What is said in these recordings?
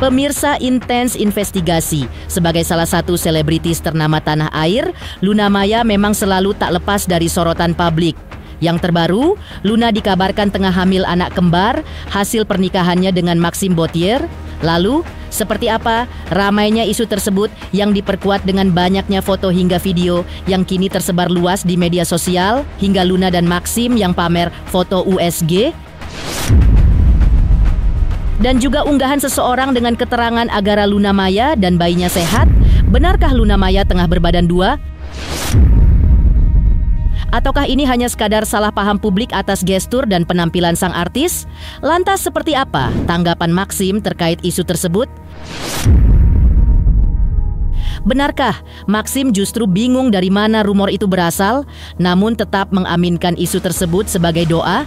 Pemirsa Intens Investigasi, sebagai salah satu selebritis ternama tanah air, Luna Maya memang selalu tak lepas dari sorotan publik. Yang terbaru, Luna dikabarkan tengah hamil anak kembar hasil pernikahannya dengan Maxime Bottier. Lalu, seperti apa ramainya isu tersebut yang diperkuat dengan banyaknya foto hingga video yang kini tersebar luas di media sosial, hingga Luna dan Maxime yang pamer foto USG? Dan juga unggahan seseorang dengan keterangan agar Luna Maya dan bayinya sehat. Benarkah Luna Maya tengah berbadan dua? Ataukah ini hanya sekadar salah paham publik atas gestur dan penampilan sang artis? Lantas seperti apa tanggapan Maxime terkait isu tersebut? Benarkah Maxime justru bingung dari mana rumor itu berasal, namun tetap mengaminkan isu tersebut sebagai doa?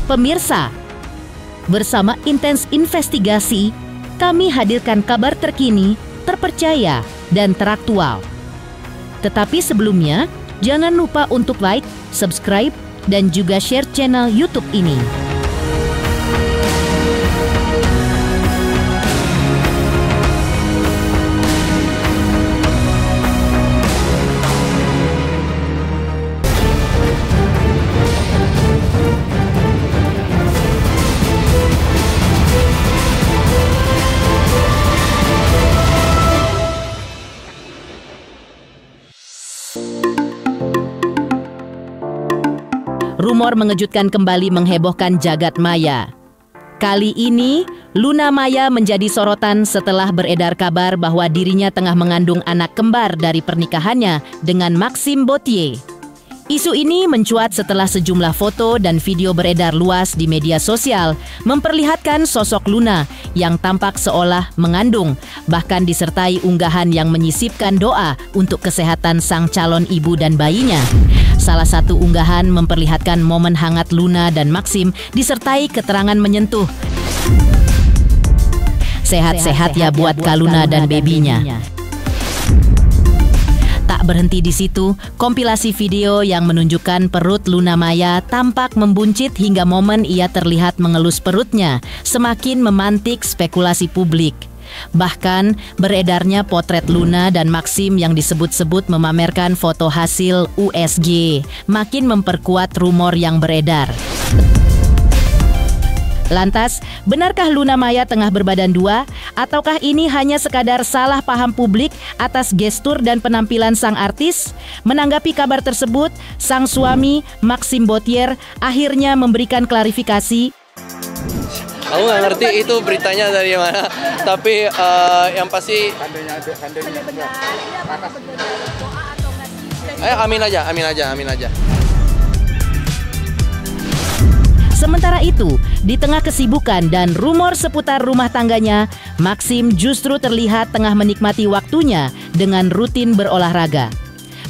Pemirsa, bersama Intens Investigasi, kami hadirkan kabar terkini, terpercaya, dan teraktual. Tetapi sebelumnya, jangan lupa untuk like, subscribe, dan juga share channel YouTube ini. Rumor mengejutkan kembali menghebohkan jagat maya. Kali ini, Luna Maya menjadi sorotan setelah beredar kabar bahwa dirinya tengah mengandung anak kembar dari pernikahannya dengan Maxime Bottier. Isu ini mencuat setelah sejumlah foto dan video beredar luas di media sosial memperlihatkan sosok Luna yang tampak seolah mengandung, bahkan disertai unggahan yang menyisipkan doa untuk kesehatan sang calon ibu dan bayinya. Salah satu unggahan memperlihatkan momen hangat Luna dan Maxime disertai keterangan menyentuh. Sehat-sehat ya buat Kak Luna dan bebinya. Tak berhenti di situ, kompilasi video yang menunjukkan perut Luna Maya tampak membuncit hingga momen ia terlihat mengelus perutnya semakin memantik spekulasi publik. Bahkan beredarnya potret Luna dan Maxime yang disebut-sebut memamerkan foto hasil USG makin memperkuat rumor yang beredar. Lantas, benarkah Luna Maya tengah berbadan dua? Ataukah ini hanya sekadar salah paham publik atas gestur dan penampilan sang artis? Menanggapi kabar tersebut, sang suami, Maxime Bottier, akhirnya memberikan klarifikasi. Aku nggak ngerti itu beritanya dari mana, tapi yang pasti amin aja. Sementara itu, di tengah kesibukan dan rumor seputar rumah tangganya, Maxime justru terlihat tengah menikmati waktunya dengan rutin berolahraga.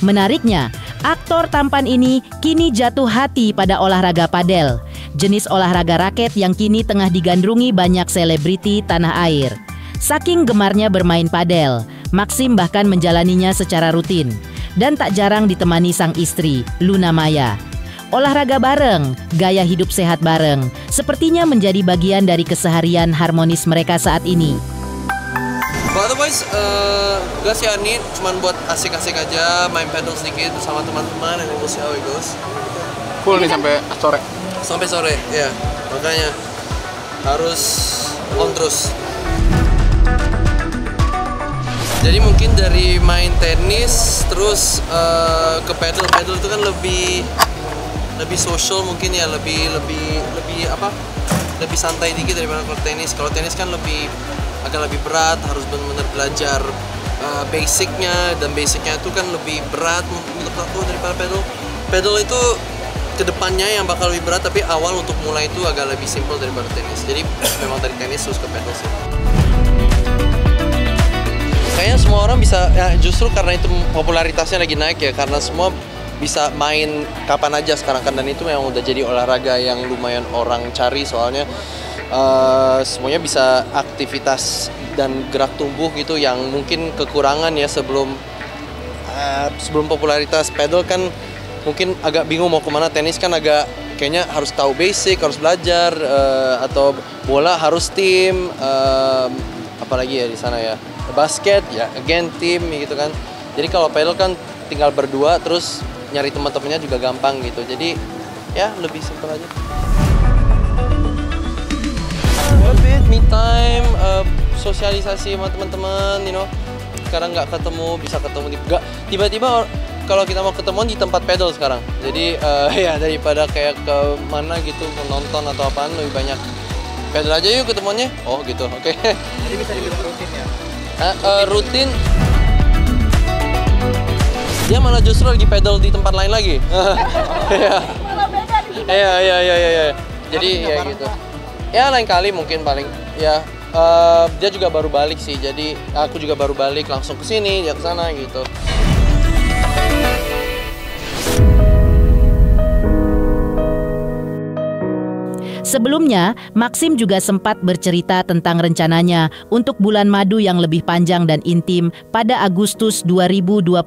Menariknya, aktor tampan ini kini jatuh hati pada olahraga padel, jenis olahraga raket yang kini tengah digandrungi banyak selebriti tanah air. Saking gemarnya bermain padel, Maxime bahkan menjalaninya secara rutin dan tak jarang ditemani sang istri, Luna Maya. Olahraga bareng, gaya hidup sehat bareng, sepertinya menjadi bagian dari keseharian harmonis mereka saat ini. Otherwise, gak sih Ani, cuman buat asik-asik aja, main pedal sedikit bersama teman-teman, and we'll see how it goes. Full nih sampai sore? Sampai sore, ya. Makanya harus on terus. Jadi mungkin dari main tenis, terus ke pedal itu kan lebih social mungkin ya, lebih santai dikit daripada kalau tenis. Kalau tenis kan agak lebih berat, harus benar-benar belajar basicnya, dan basicnya itu kan lebih berat untuk aku daripada pedal. Pedal itu kedepannya yang bakal lebih berat, tapi awal untuk mulai itu agak lebih simple daripada tenis. Jadi memang dari tenis terus ke pedal sih. Kayaknya semua orang bisa, ya justru karena itu popularitasnya lagi naik ya, karena semua bisa main kapan aja sekarang kan, dan itu memang udah jadi olahraga yang lumayan orang cari, soalnya semuanya bisa aktivitas dan gerak tubuh gitu yang mungkin kekurangan ya sebelum popularitas. Pedal kan mungkin agak bingung mau kemana, tenis kan agak kayaknya harus tahu basic, harus belajar, atau bola harus tim, apalagi ya di sana ya, basket ya again tim gitu kan. Jadi kalau pedal kan tinggal berdua, terus nyari teman-temannya juga gampang gitu, jadi ya lebih simpel aja. A bit me time, sosialisasi sama teman-teman, you know. Sekarang nggak ketemu, bisa ketemu nggak tiba-tiba kalau kita mau ketemuan di tempat pedal sekarang. Jadi ya daripada kayak ke mana gitu nonton atau apaan, lebih banyak pedal aja yuk ketemuannya. Oh gitu, oke. Jadi bisa dibilang rutin ya? Rutin. Dia malah justru lagi pedal di tempat lain lagi. Iya. Jadi ya gitu. Ya lain kali mungkin paling ya. Dia juga baru balik sih, jadi aku juga baru balik langsung ke sini, dia ke sana gitu. Sebelumnya, Maxim juga sempat bercerita tentang rencananya untuk bulan madu yang lebih panjang dan intim pada Agustus 2025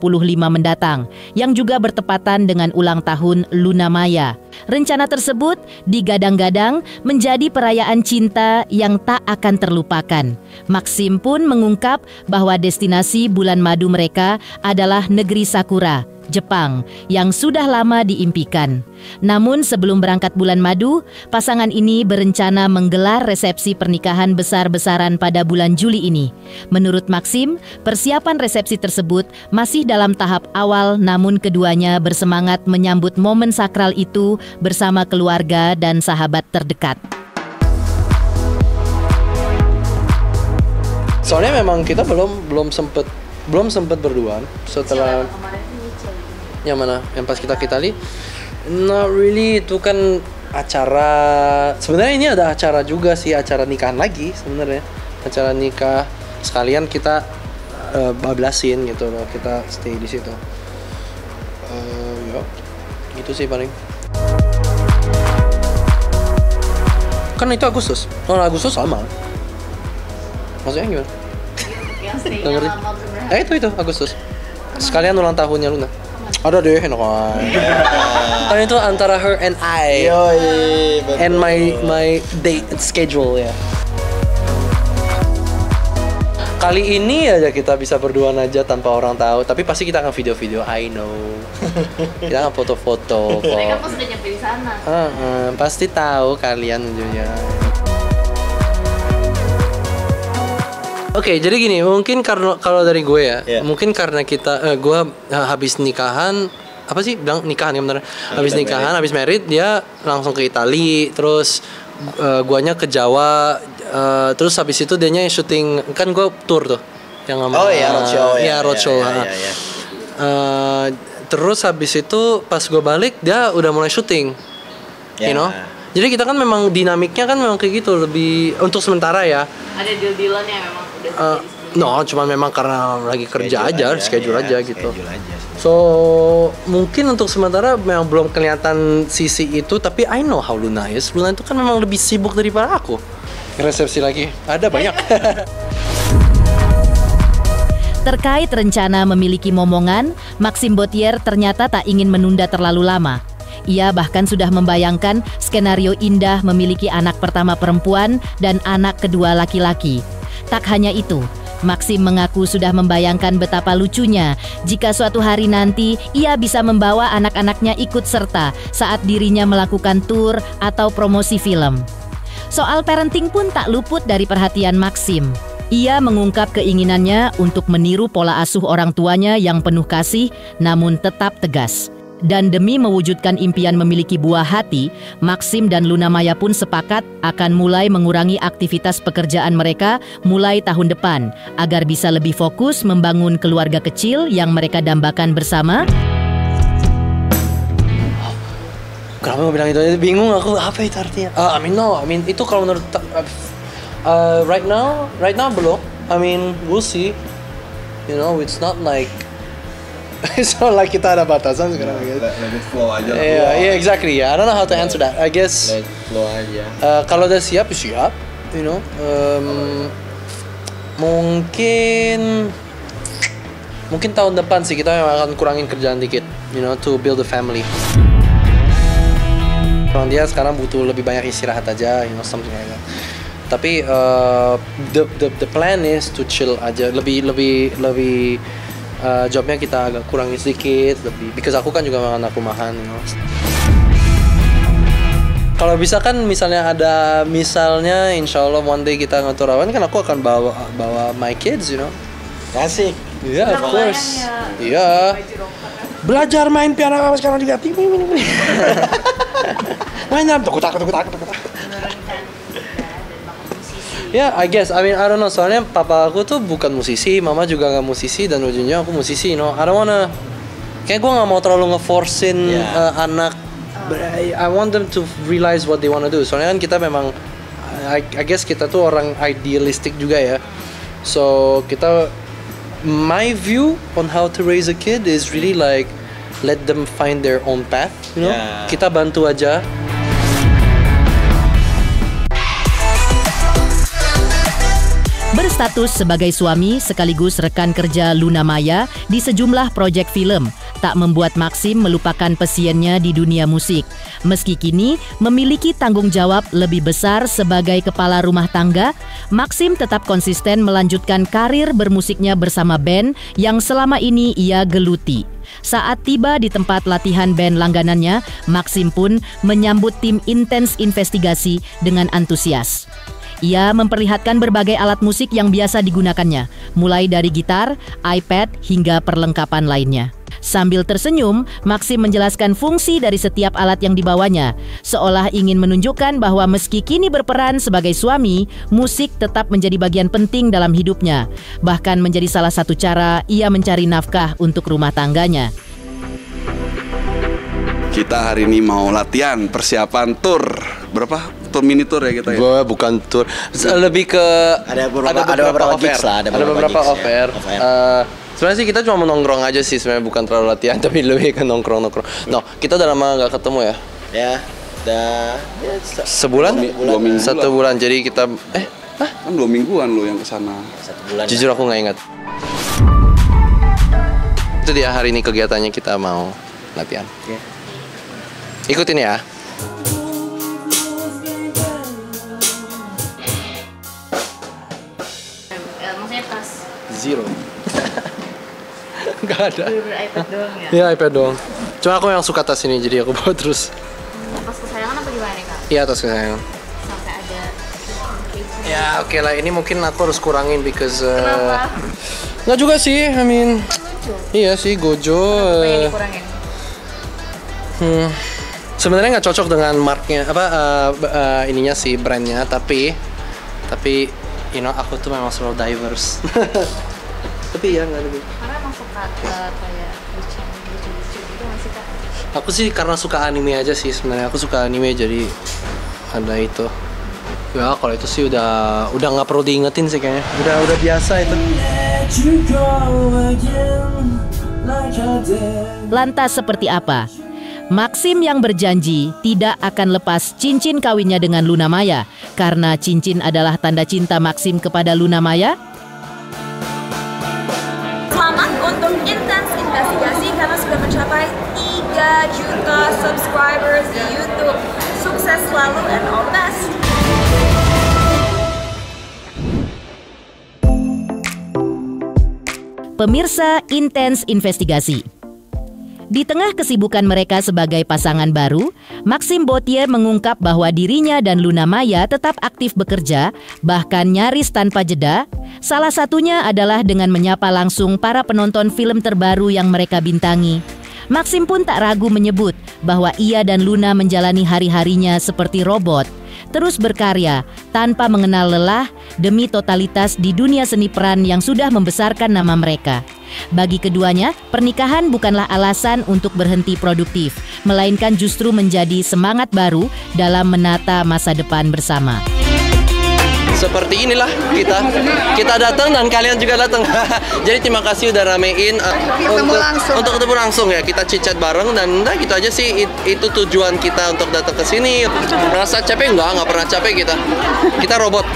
mendatang, yang juga bertepatan dengan ulang tahun Luna Maya. Rencana tersebut digadang-gadang menjadi perayaan cinta yang tak akan terlupakan. Maxim pun mengungkap bahwa destinasi bulan madu mereka adalah negeri Sakura, Jepang, yang sudah lama diimpikan. Namun sebelum berangkat bulan madu, pasangan ini berencana menggelar resepsi pernikahan besar-besaran pada bulan Juli ini. Menurut Maxim, persiapan resepsi tersebut masih dalam tahap awal, namun keduanya bersemangat menyambut momen sakral itu bersama keluarga dan sahabat terdekat. Soalnya memang kita belum sempet berduaan setelah yang mana? Yang pas kita ke Itali? Not really, itu kan acara. Sebenarnya ini ada acara juga sih, acara nikahan lagi sebenarnya. Acara nikah sekalian kita bablasin gitu loh, kita stay di situ. Ya, gitu sih paling. Kan itu Agustus. Oh, Agustus sama. Maksudnya gimana? Yang ngerti? Itu Agustus. Sekalian ulang tahunnya Luna. Ada deh, enak aja. Kan itu antara her and I. And my date schedule ya. Kali ini aja kita bisa berduaan aja tanpa orang tahu, tapi pasti kita akan video-video, I know. Kita akan foto-foto kok. Mereka pas udah nyampe di sana. Pasti tahu kalian ujungnya. Oke, jadi gini, mungkin karena kalau dari gue ya, mungkin karena gue habis nikahan, apa sih bilang nikahan ya bener? Habis nikahan, habis married, dia langsung ke Itali, terus guanya ke Jawa, terus habis itu dianya syuting, kan gue tour tuh, yang roadshow. Roadshow. Terus habis itu pas gue balik, dia udah mulai syuting, you know. Jadi kita kan memang dinamiknya kan memang kayak gitu, lebih untuk sementara ya. Ada deal-dealan ya memang udah cuma memang karena lagi kerja schedule aja gitu. Schedule aja. So mungkin untuk sementara memang belum kelihatan sisi itu, tapi I know how Luna is. Luna itu kan memang lebih sibuk daripada aku. Resepsi lagi, ada banyak. Terkait rencana memiliki momongan, Maxim Bottier ternyata tak ingin menunda terlalu lama. Ia bahkan sudah membayangkan skenario indah memiliki anak pertama perempuan dan anak kedua laki-laki. Tak hanya itu, Maxim mengaku sudah membayangkan betapa lucunya jika suatu hari nanti ia bisa membawa anak-anaknya ikut serta saat dirinya melakukan tur atau promosi film. Soal parenting pun tak luput dari perhatian Maxim. Ia mengungkap keinginannya untuk meniru pola asuh orang tuanya yang penuh kasih namun tetap tegas. Dan demi mewujudkan impian memiliki buah hati, Maxim dan Luna Maya pun sepakat akan mulai mengurangi aktivitas pekerjaan mereka mulai tahun depan agar bisa lebih fokus membangun keluarga kecil yang mereka dambakan bersama. Kenapa gue bilang itu? Bingung aku, apa itu artinya? I mean itu kalau menurut right now belum. I mean we'll see. You know, it's not like kita ada batasan sekarang. Let it flow aja. Yeah, exactly. I don't know how to answer that. I guess. Let it flow aja. Kalau udah siap, you know. Mungkin tahun depan sih kita akan kurangin kerjaan dikit, you know, to build a family. Memang dia sekarang butuh lebih banyak istirahat aja, you know, something like that. Tapi the plan is to chill aja, lebih jobnya kita agak kurangin sedikit, lebih because aku kan juga anak rumahan, you know. Kalau bisa kan misalnya insya Allah one day kita ngatur awan kan aku akan bawa my kids, you know. Asik. Iya, of course. Iya. Belajar main piano sekarang juga. Main takut. Ya, I guess. I mean, I don't know. Soalnya papa aku tuh bukan musisi, mama juga nggak musisi, dan ujungnya aku musisi, you know. I don't wanna. Kayak gue nggak mau terlalu ngeforcein anak. But I want them to realize what they wanna do. Soalnya kan kita memang, I guess kita tuh orang idealistik juga ya. So my view on how to raise a kid is really like let them find their own path, you know. Kita bantu aja. Berstatus sebagai suami sekaligus rekan kerja Luna Maya di sejumlah proyek film, tak membuat Maxim melupakan pasiennya di dunia musik. Meski kini memiliki tanggung jawab lebih besar sebagai kepala rumah tangga, Maxim tetap konsisten melanjutkan karir bermusiknya bersama band yang selama ini ia geluti. Saat tiba di tempat latihan band langganannya, Maxim pun menyambut tim intens investigasi dengan antusias. Ia memperlihatkan berbagai alat musik yang biasa digunakannya, mulai dari gitar, iPad, hingga perlengkapan lainnya. Sambil tersenyum, Maxim menjelaskan fungsi dari setiap alat yang dibawanya, seolah ingin menunjukkan bahwa meski kini berperan sebagai suami, musik tetap menjadi bagian penting dalam hidupnya, bahkan menjadi salah satu cara ia mencari nafkah untuk rumah tangganya. Kita hari ini mau latihan persiapan tour. Berapa? Tour mini tour ya kita ya? Gue bukan tour, lebih ke ada beberapa gigs lah, ada beberapa off-air. Sebenarnya sih kita cuma mau nongkrong aja sih, sebenarnya bukan terlalu latihan, tapi lebih ke nongkrong. No, kita udah lama nggak ketemu ya? Ya, udah sebulan? 2 minggu. 1 bulan, jadi kita kan 2 mingguan lo yang kesana. 1 bulan. Jujur aku nggak ingat. Itu dia hari ini kegiatannya, kita mau latihan. Ikutin ya. Maksudnya tas Zero. Gak ada. iPad doang ya? Iya, iPad doang. Cuma aku yang suka tas ini, jadi aku bawa terus. Tas kesayangan apa gimana nih, Kak? Iya, tas kesayangan. Sampai ada Ya, oke lah. Ini mungkin aku harus kurangin because Kenapa? nggak juga sih, I mean. Iya sih, Gojo. Apa yang dikurangin? Sebenarnya nggak cocok dengan marknya ininya sih, brandnya, tapi you know, aku tuh memang selalu diverse. Tapi ya nggak lebih. Karena emang suka kayak lucu-lucu gitu nggak sih, Kak? Aku sih karena suka anime aja sih sebenarnya. Aku suka anime, jadi ada itu. Ya kalau itu sih udah nggak perlu diingetin sih kayaknya. Udah biasa itu. Lantas seperti apa? Maxim yang berjanji tidak akan lepas cincin kawinnya dengan Luna Maya karena cincin adalah tanda cinta Maxim kepada Luna Maya. Selamat untuk Intens Investigasi karena sudah mencapai 3 juta subscribers di YouTube. Sukses selalu and all the best. Pemirsa Intens Investigasi. Di tengah kesibukan mereka sebagai pasangan baru, Maxim Bottier mengungkap bahwa dirinya dan Luna Maya tetap aktif bekerja, bahkan nyaris tanpa jeda. Salah satunya adalah dengan menyapa langsung para penonton film terbaru yang mereka bintangi. Maxim pun tak ragu menyebut bahwa ia dan Luna menjalani hari-harinya seperti robot, terus berkarya tanpa mengenal lelah demi totalitas di dunia seni peran yang sudah membesarkan nama mereka. Bagi keduanya, pernikahan bukanlah alasan untuk berhenti produktif, melainkan justru menjadi semangat baru dalam menata masa depan bersama. Seperti inilah kita datang dan kalian juga datang. Jadi terima kasih udah ramein untuk ketemu langsung ya. Kita chit-chat bareng dan udah gitu aja sih. Itu tujuan kita untuk datang ke sini. Rasa capek nggak pernah capek kita. Kita robot.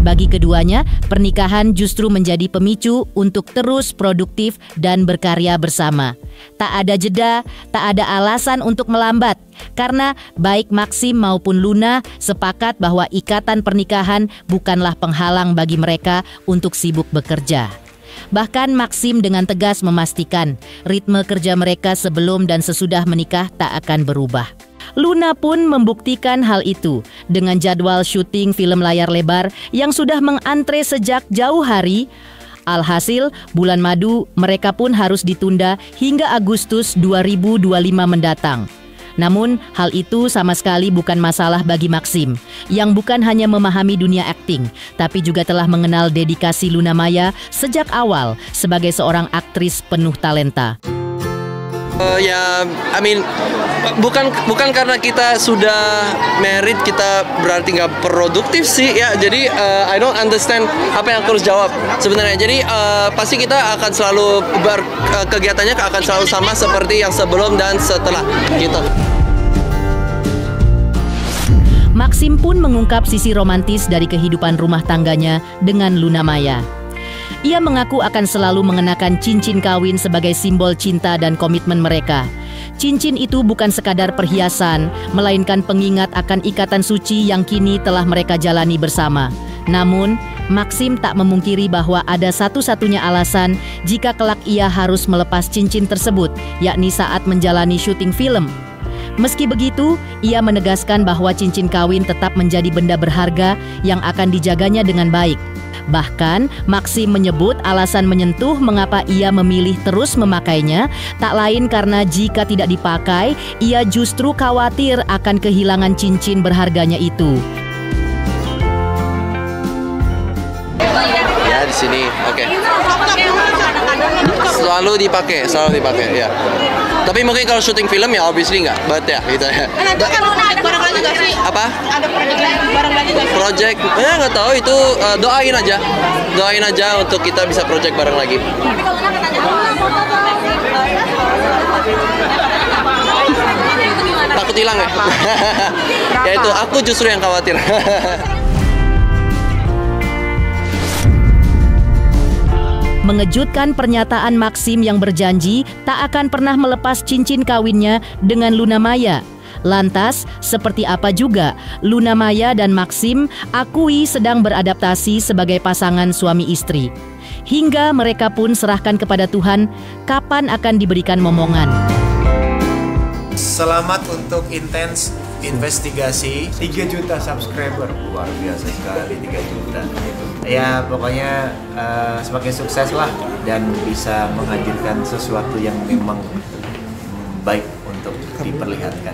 Bagi keduanya, pernikahan justru menjadi pemicu untuk terus produktif dan berkarya bersama. Tak ada jeda, tak ada alasan untuk melambat. Karena baik Maxim maupun Luna sepakat bahwa ikatan pernikahan bukanlah penghalang bagi mereka untuk sibuk bekerja. Bahkan Maxim dengan tegas memastikan ritme kerja mereka sebelum dan sesudah menikah tak akan berubah. Luna pun membuktikan hal itu dengan jadwal syuting film layar lebar yang sudah mengantre sejak jauh hari. Alhasil, bulan madu mereka pun harus ditunda hingga Agustus 2025 mendatang. Namun, hal itu sama sekali bukan masalah bagi Maxim, yang bukan hanya memahami dunia akting, tapi juga telah mengenal dedikasi Luna Maya sejak awal sebagai seorang aktris penuh talenta. Bukan karena kita sudah married kita berarti nggak produktif sih ya. Jadi I don't understand apa yang aku harus jawab sebenarnya. Jadi pasti kita akan selalu kegiatannya akan selalu sama seperti yang sebelum dan setelah gitu. Maxim pun mengungkap sisi romantis dari kehidupan rumah tangganya dengan Luna Maya. Ia mengaku akan selalu mengenakan cincin kawin sebagai simbol cinta dan komitmen mereka. Cincin itu bukan sekadar perhiasan, melainkan pengingat akan ikatan suci yang kini telah mereka jalani bersama. Namun, Maxim tak memungkiri bahwa ada satu-satunya alasan jika kelak ia harus melepas cincin tersebut, yakni saat menjalani syuting film. Meski begitu, ia menegaskan bahwa cincin kawin tetap menjadi benda berharga yang akan dijaganya dengan baik. Bahkan, Maxim menyebut alasan menyentuh mengapa ia memilih terus memakainya, tak lain karena jika tidak dipakai, ia justru khawatir akan kehilangan cincin berharganya itu. Ya, di sini, oke. Selalu dipakai, ya. Tapi mungkin kalau syuting film ya obviously nggak, but ya gitu ya. Nanti kalau ada barang lagi nggak sih? Apa? Ada barang lagi nggak sih? Project, nggak tahu itu doain aja untuk kita bisa project bareng lagi. Takut hilang ya? Ya itu, aku justru yang khawatir. Mengejutkan pernyataan Maxim yang berjanji tak akan pernah melepas cincin kawinnya dengan Luna Maya. Lantas, seperti apa juga Luna Maya dan Maxim akui sedang beradaptasi sebagai pasangan suami istri. Hingga mereka pun serahkan kepada Tuhan kapan akan diberikan momongan. Selamat untuk Intens Investigasi 3 juta subscriber. Luar biasa sekali 3 juta. Ya pokoknya semakin sukses lah dan bisa menghadirkan sesuatu yang memang baik untuk diperlihatkan.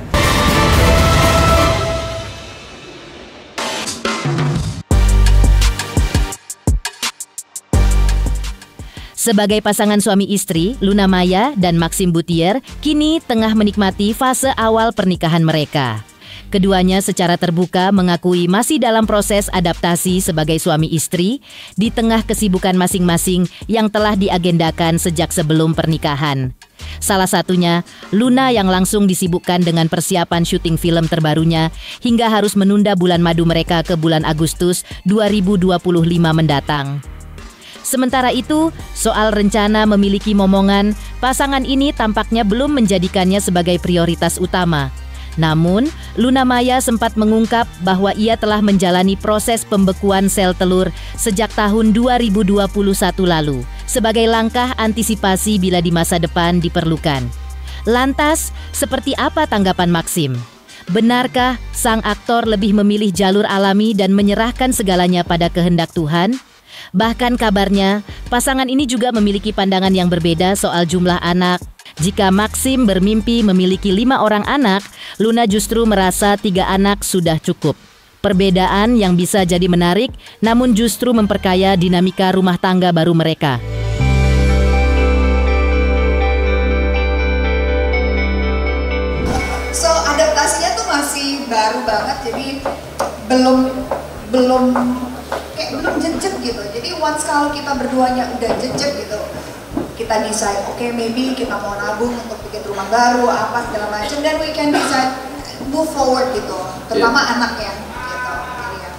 Sebagai pasangan suami istri, Luna Maya dan Maxim Bouthier kini tengah menikmati fase awal pernikahan mereka. Keduanya secara terbuka mengakui masih dalam proses adaptasi sebagai suami istri di tengah kesibukan masing-masing yang telah diagendakan sejak sebelum pernikahan. Salah satunya, Luna yang langsung disibukkan dengan persiapan syuting film terbarunya hingga harus menunda bulan madu mereka ke bulan Agustus 2025 mendatang. Sementara itu, soal rencana memiliki momongan, pasangan ini tampaknya belum menjadikannya sebagai prioritas utama. Namun, Luna Maya sempat mengungkap bahwa ia telah menjalani proses pembekuan sel telur sejak tahun 2021 lalu, sebagai langkah antisipasi bila di masa depan diperlukan. Lantas, seperti apa tanggapan Maxim? Benarkah sang aktor lebih memilih jalur alami dan menyerahkan segalanya pada kehendak Tuhan? Bahkan kabarnya, pasangan ini juga memiliki pandangan yang berbeda soal jumlah anak. Jika Maxim bermimpi memiliki 5 orang anak, Luna justru merasa 3 anak sudah cukup. Perbedaan yang bisa jadi menarik, namun justru memperkaya dinamika rumah tangga baru mereka. So adaptasinya tuh masih baru banget, jadi belum jejak gitu. Jadi once kalau kita berduanya udah jejak gitu, kita decide, oke, maybe kita mau nabung untuk bikin rumah baru, apa segala macam, dan we can decide move forward gitu, terutama anaknya gitu. Jadi ya,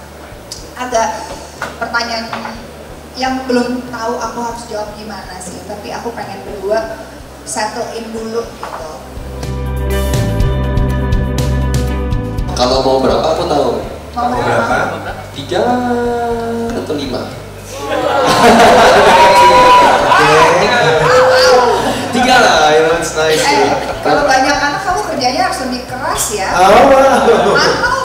agak pertanyaan yang belum tahu aku harus jawab gimana sih, tapi aku pengen berdua settle in dulu gitu. Kalau mau berapa aku tahu. Mau berapa? 3 atau 5? 3 lah, it's nice. Kalau banyak anak kamu kerjanya harus lebih keras ya. Mahal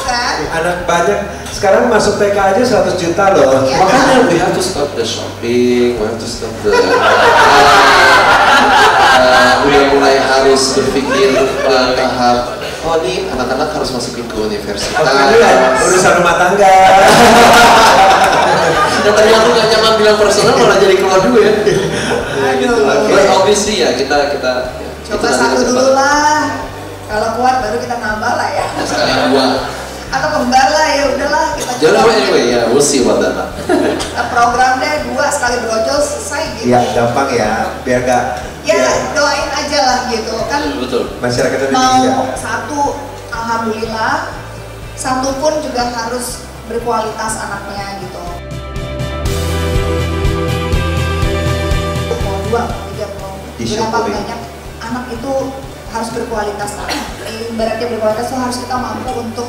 kan? Anak banyak. Sekarang masuk TK aja 100 juta loh. Makanya we have to stop the shopping, we have to stop the udah mulai harus berpikir tahap oh ini anak-anak harus masukin ke universitas. Urusan rumah tangga. Dan tadi aku gak nyaman bilang personal malah jadi keluar dulu ya. Gitu lah. But obviously ya kita coba satu dulu lah. Kalau kuat baru kita nambah lah ya. Sekali 2. Atau kembar lah ya udahlah kita. Jangan anyway ya, we'll see about that. Program deh 2 sekali brojol selesai gitu. Iya gampang ya, biar gak. Ya doain aja lah gitu kan. Betul. Masyarakat Indonesia. Mau 1 alhamdulillah, 1 pun juga harus berkualitas anaknya gitu. Mau 2, mau 3, mau berapa banyak anak itu harus berkualitas. Ibaratnya berkualitas itu harus kita mampu untuk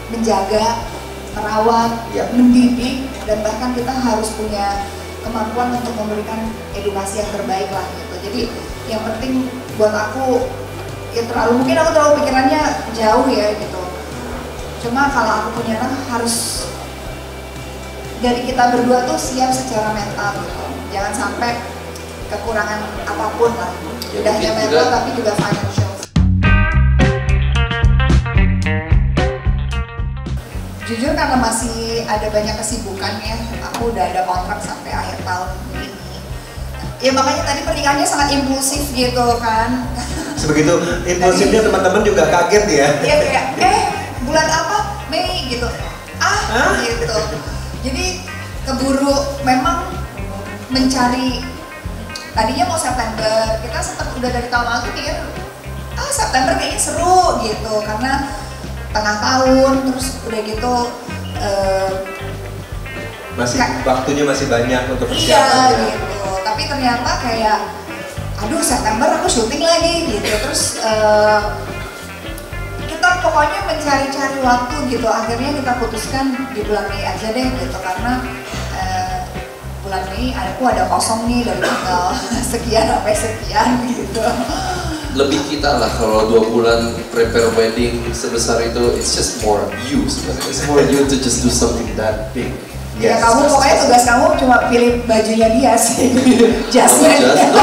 menjaga, merawat, mendidik, dan bahkan kita harus punya kemampuan untuk memberikan edukasi yang terbaik lah gitu. Jadi yang penting buat aku ya mungkin aku terlalu pikirannya jauh ya gitu. Cuma kalau aku punya anak harus dari kita berdua tuh siap secara mental gitu. Jangan sampai kekurangan apapun lah. Tidak hanya mental tapi juga financial. Jujur karena masih ada banyak kesibukan ya, aku udah ada kontrak sampai akhir tahun ini. Ya makanya tadi pernikahannya sangat impulsif gitu kan. Sebegitu impulsifnya teman-teman juga kaget ya. Iya kayak, bulan apa? Mei gitu. Gitu. Jadi keburu memang mencari, tadinya mau September, kita sempat udah dari tahun lalu pikir, September kayaknya seru gitu, karena tengah tahun, terus udah gitu masih waktunya masih banyak untuk persiapan. Iya gitu, tapi ternyata kayak aduh September aku syuting lagi gitu, terus kita pokoknya mencari-cari waktu gitu, akhirnya kita putuskan di bulan Mei aja deh gitu, karena bulan Mei aku ada kosong nih dari tanggal sekian sampai sekian gitu. Lebih kita lah kalau 2 bulan prepare wedding sebesar itu, it's just more you sebenarnya. It's more you to just do something that big. Ya kamu pokoknya tugas kamu cuma pilih bajunya dia sih. Jasnya. No,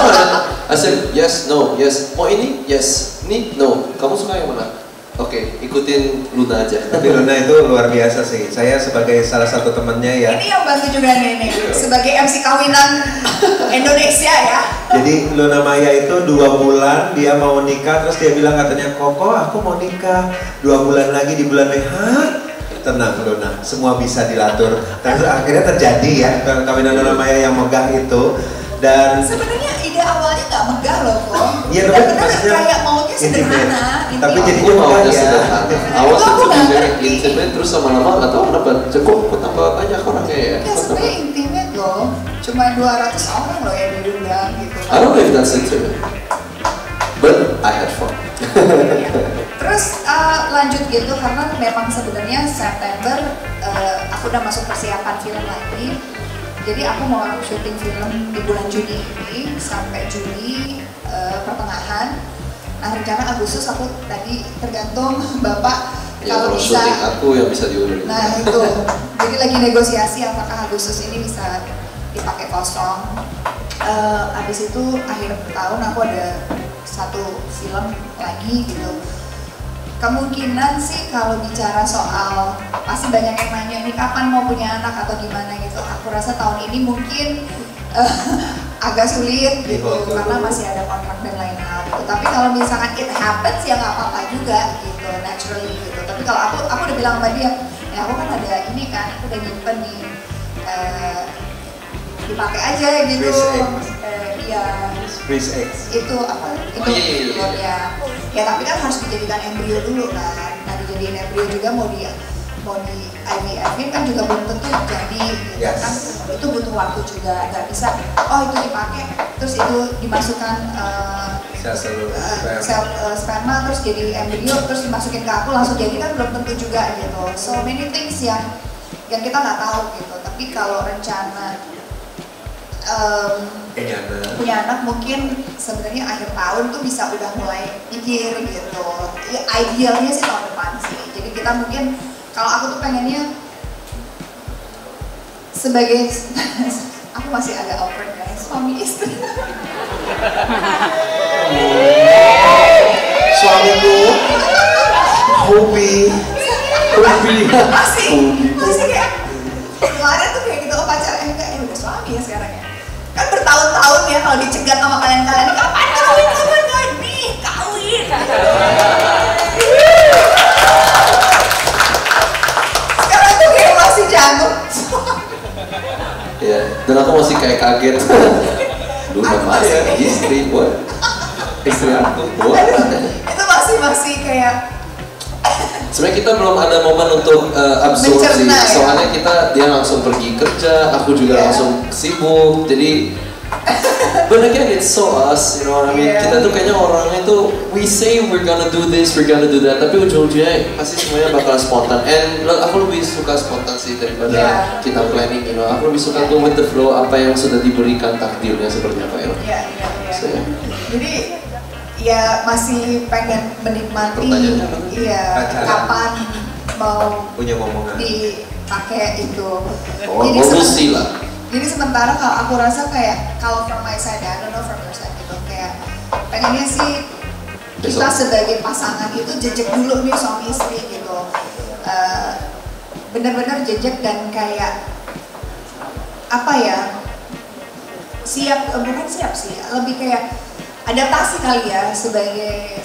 I said yes, no, yes. Mau ini? Yes. Ini? No. Kamu suka yang mana? Oke, ikutin Luna aja. Tapi Luna itu luar biasa sih. Saya sebagai salah satu temannya ya. Ini yang bantu juga nih, sebagai MC kawinan Indonesia ya. Jadi Luna Maya itu 2 bulan dia mau nikah, terus dia bilang katanya, Koko aku mau nikah 2 bulan lagi di bulan Mei. Hah? Tenang Luna, semua bisa diatur. Terus akhirnya terjadi ya kawinan Luna Maya yang megah itu. Dan sebenarnya ide awalnya nggak megah loh kok. Iya, tapi kayak maunya sederhana. Tapi jadinya maunya sederhana. Awal sebenarnya intimate, terus sama-lama nggak tahu kenapa cukup tambah banyak orangnya ya. Ya sebenarnya intimate loh, cuma 200 orang loh yang diundang gitu. I don't know if that's intimate, but I had fun. Terus lanjut gitu karena memang sebenarnya September aku udah masuk persiapan film lagi. Jadi aku mau syuting film di bulan Juni ini sampai Juli pertengahan. Nah rencana Agustus aku tadi tergantung Bapak ya, kalau bisa. Syuting aku yang bisa diundur. Nah itu, jadi lagi negosiasi apakah Agustus ini bisa dipakai kosong. Habis itu akhir tahun aku ada 1 film lagi gitu. Kemungkinan sih kalau bicara soal pasti banyak yang nanya ini kapan mau punya anak atau gimana gitu. Aku rasa tahun ini mungkin agak sulit gitu karena masih ada kontrak dan lain hal gitu. Tapi kalau misalkan it happens ya nggak apa-apa juga gitu, naturally gitu. Tapi kalau aku udah bilang sama dia, ya aku kan ada ini kan, aku udah nyimpen nih dipakai aja gitu. Iya. Itu apa? Itu ya. Ya tapi kan harus dijadikan embrio dulu kan. Nah dijadiin embrio juga mau di IVF kan juga belum tentu jadi gitu kan. Itu butuh waktu juga, nggak bisa oh itu dipakai terus itu dimasukkan sperma terus jadi embrio terus dimasukin ke aku langsung jadi kan belum tentu juga gitu. So many things yang kita nggak tahu gitu. Tapi kalau rencana punya anak mungkin sebenarnya akhir tahun tuh bisa udah mulai pikir gitu. Ya, idealnya sih tahun depan sih. Jadi kita mungkin kalau aku tuh pengennya sebagai aku masih agak awkward ya, suami istri. Suamiku, hobi, masih kayak kemarin tuh kayak gitu pacaran enggak udah suami ya sekarang ya. Kan bertahun-tahun ya kalau dicegat sama kalian kapan kawin nih kawin. Sekarang tuh kayak masih jangkuk. Ya, dan aku masih kayak kaget. Duh, apa ya? Istri buat istri aku buat. Itu masih kayak. Sebenarnya kita belum ada momen untuk absorpsi. Soalnya dia langsung pergi kerja, aku juga langsung sibuk. Jadi, but again it's so us, you know what I mean? Kita tuh kayaknya orangnya tuh we say we're gonna do this, we're gonna do that, tapi ujung-ujungnya pasti semuanya bakal spontan. And aku lebih suka spontan sih daripada kita planning, you know. Aku lebih suka go with the flow, apa yang sudah diberikan takdirnya seperti apa ya. So, jadi ya masih pengen menikmati kapan mau punya momongan dipakai itu. Jadi sementara kalau aku rasa kayak kalau from my side, I don't know from your side gitu, kayak pengennya sih kita sebagai pasangan itu jejak dulu nih suami istri gitu, benar-benar jejak dan kayak apa ya, bukan siap sih, lebih kayak adaptasi kali ya sebagai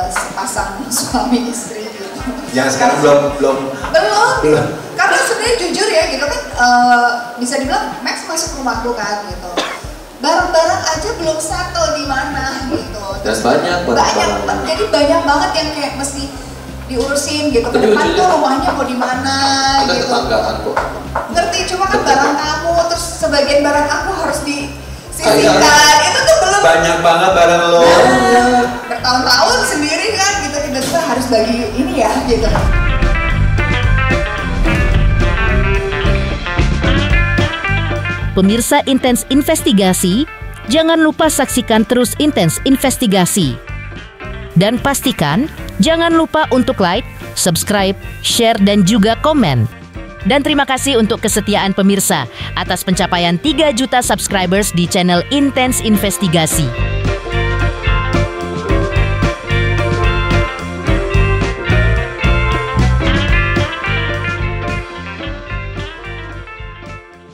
sepasang suami istri gitu. Yang sekarang belum. Karena sebenarnya jujur ya gitu kan, bisa dibilang Max masuk rumahku kan gitu. Barang-barang aja belum settle di mana gitu. Dan banyak. Jadi banyak banget yang kayak mesti diurusin gitu. Ke depan tuh rumahnya mau di mana kita gitu. Tetanggaan kok. Ngerti, cuma kan barang kamu terus sebagian barang aku harus disisihkan. Itu tuh belum banyak banget barang lo. Bertahun-tahun sendiri kan gitu, tiba-tiba harus bagi ini ya gitu. Pemirsa Intens Investigasi, jangan lupa saksikan terus Intens Investigasi. Dan pastikan jangan lupa untuk like, subscribe, share, dan juga komen. Dan terima kasih untuk kesetiaan pemirsa atas pencapaian 3 juta subscribers di channel Intens Investigasi.